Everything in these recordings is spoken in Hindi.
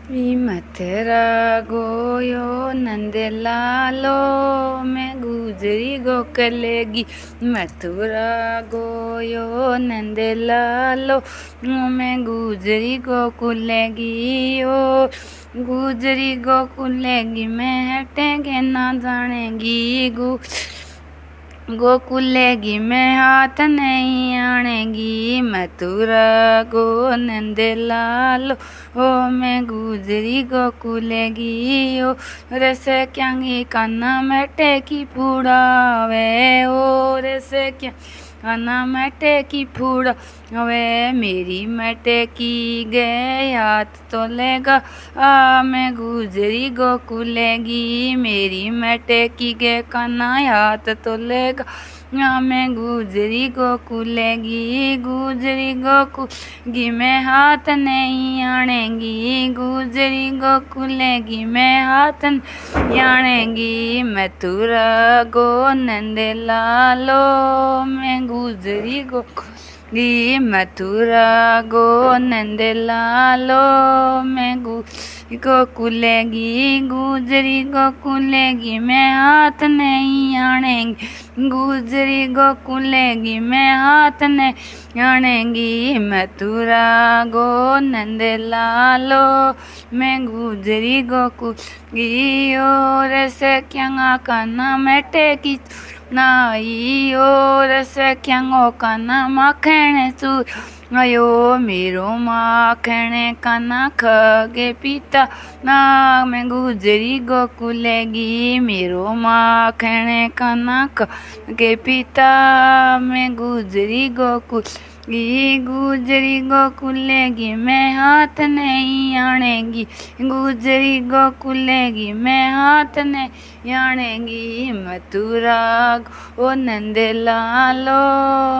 मथुरा गोयो नंद लालो, मैं गुजरी गोकलेगी। मथुरा गोयो नंद लालो, मैं गुजरी गोकुलेगी। ओ गुजरी गोकुलेगी, मैं हटेंगे ना जानेगी। गोकुलेगी मैं हाथ नहीं आनेगी। मथुरा गो नंद लालो, ओ मैं गुजरी गोकुलेगी। ओ रस क्यांगी काना मटे की फूड़ावे। ओ रस क्या काना मटे की फूड़ावे। मेरी मटे की गए हाथ तो लेगा, आ मैं गुजरी गोकुलेगी। मेरी मटे की गए काना हाथ तो लेगा, मैं गुजरी गोकुलेगी। गुजरी गोकुलेगी मैं हाथ नहीं आनेगी। गुजरी गोकुलेगी मैं हाथ नहीं आनेगी। मथुरा गो नंद लालो, मैं गुजरी गोकुलेगी। मथुरा गो नंद लालो, मैं गोकुलेगी। गुजरी गोकुलेगी मैं हाथ नहीं आनेगी। गुजरी गोकुलेगी मैं हाथ नहीं आनेगी। मथुरा गो नंद लालो, मैं गुजरी गोकुलेगी। और से क्या काना मटे की नाई। और से क्या काना माखण चूर आयो। मेरो माखण काना खगे पीता ना, मैं गुजरी गोकुलेगी। मेरो माखण काना खगे पीता, मैं गुजरी गोकुलेगी। गुजरी गोकुलेगी मैं हाथ नहीं आनेगी। गुजरी गोकुलेगी मैं हाथ नहीं आनेगी। मथुरा ओ नंद लालो,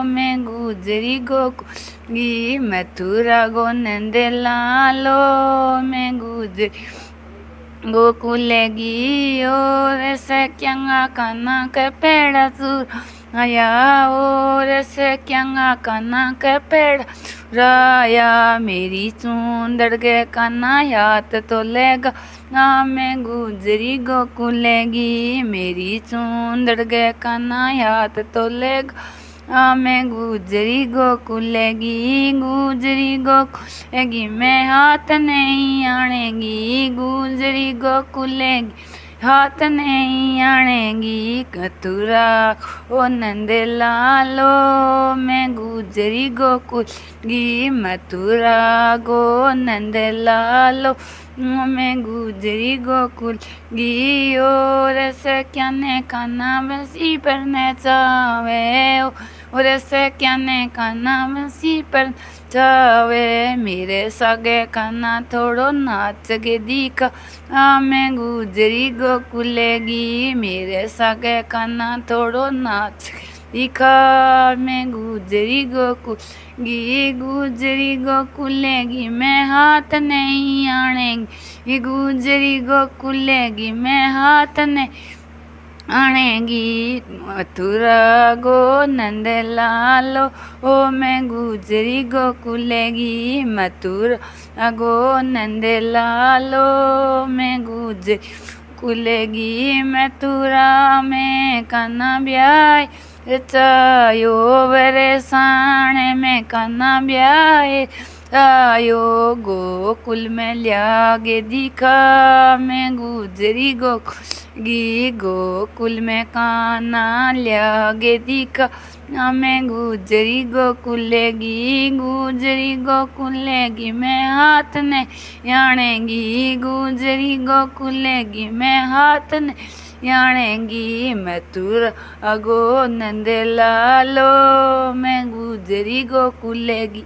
मैं गुजरी गोकुलेगी। मथुरा गो नंद लालो, मैं गुजरी गोकुलेगी। और से क्या काना के पेड़ चूर आया। और से क्या काना के पेड़ राया। मेरी चूंदड़ के काना हाथ तो लेगा, ना मैं गुजरी गोकुलेगी। मेरी चूंदड़ के काना हाथ तो लेगा, मैं गुजरी गोकुलेगी। गुजरी गोकुलेगी मैं हाथ नहीं आनेगी। गुजरी गोकुलेगी हाथ नहीं आनेगी। मथुरा ओ नंद लालो, मैं गुजरी गोकुलेगी। मथुरा गो नंद लालो, मैं गुजरी गोकुलेगी। और से क्या ने काना बसी पर न चावे। और से क्या ने काना बसी पर चावे। मेरे सगे काना थोड़ो नाच के दिखा, मैं गुजरी गोकुलेगी। मेरे सगे काना थोड़ो नाच के दिखा, मैं गुजरी गोकुलेगी। गुजरी गोकुलेगी मैं हाथ नहीं आनेगी। गुजरी गोकुलेगी मैं हाथ नहीं आनेगी। मथुरा गो नंद लालो, ओ मैं गुजरी गोकुलेगी। मथुरा गो नंद लालो, मैं गुजरी गोकुलेगी। मथुरा में काना ब्याह रचायो, बरसाने में काना ब्याह आयो। गोकुल में लियागे दिखा, मैं गुजरी गोकुलेगी। गोकुल में काना लियागे दिखा, मैं गुजरी गोकुलेगी। गुजरी गोकुलेगी मैं हाथ नहीं आनेगी। गुजरी गोकुलेगी मैं हाथ नहीं आनेगी। मथुरा गो नंद लालो, मैं गुजरी गोकुलेगी।